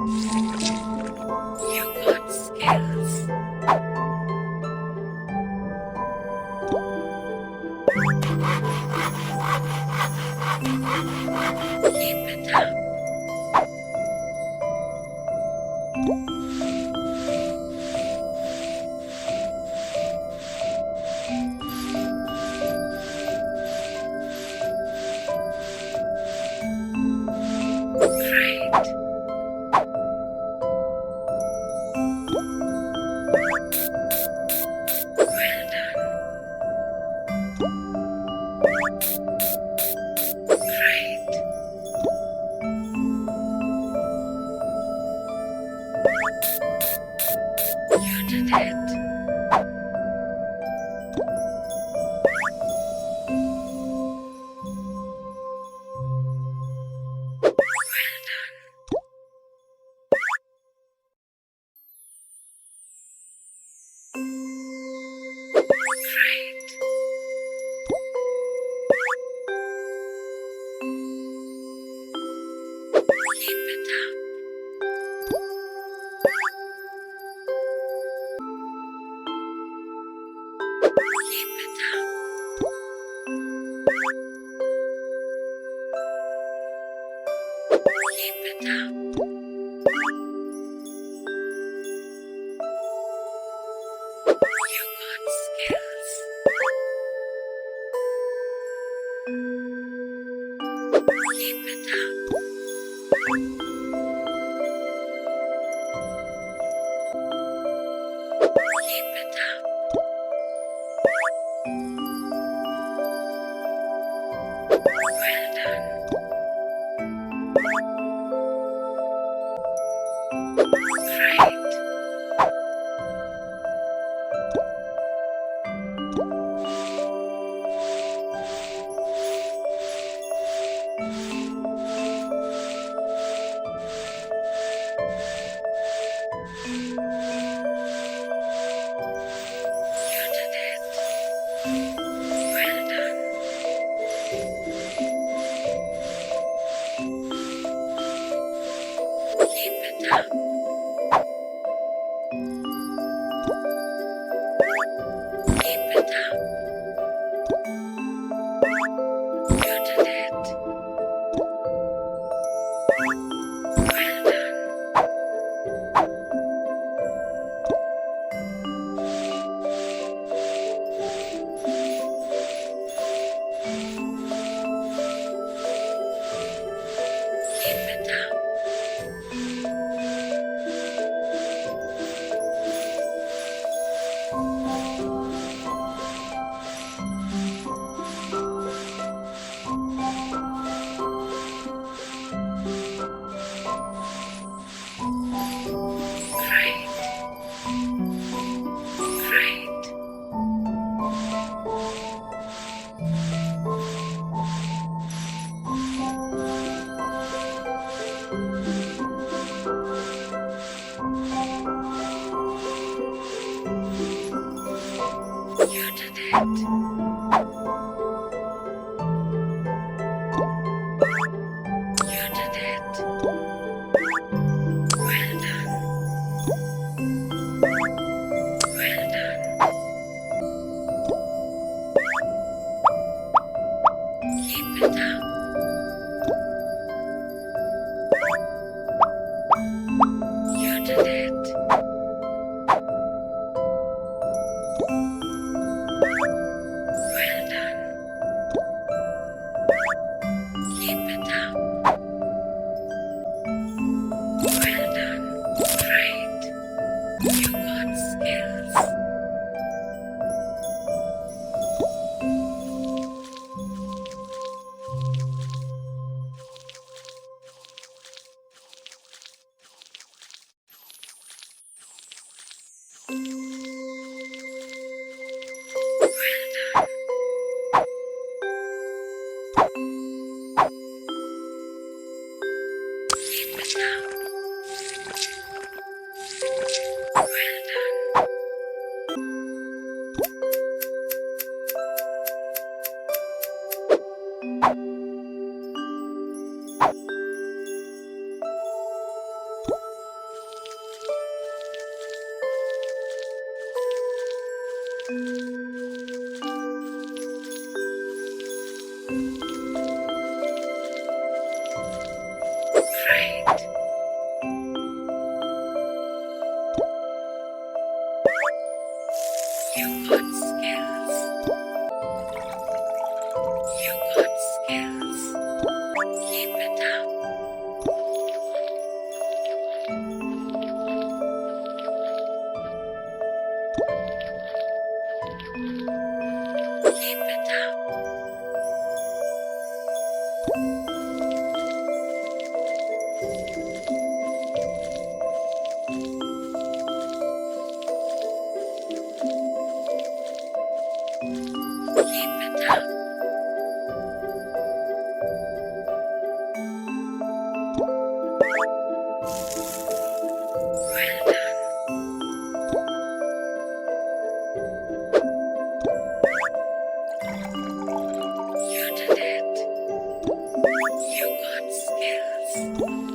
You got skills. Keep it up. Great. Well done. Great. You did it. Well done. Great. Keep it up. Keep it up. Keep it up. You got skills. Keep it up. Keep it up. Well done. Great. You did it. Well done. Keep it up. Keep it up. You did it. Well done. Keep it up. Great. Great. You did it. You did it. Well done. Well done. Keep it up. You did it. Well done. Keep it up. Well done. Great. You got skills. Well done. Keep it up. Well done. Great. You got skills. You got skills. Keep it up. Keep it up. Keep it up. Well done. You did it. You got skills.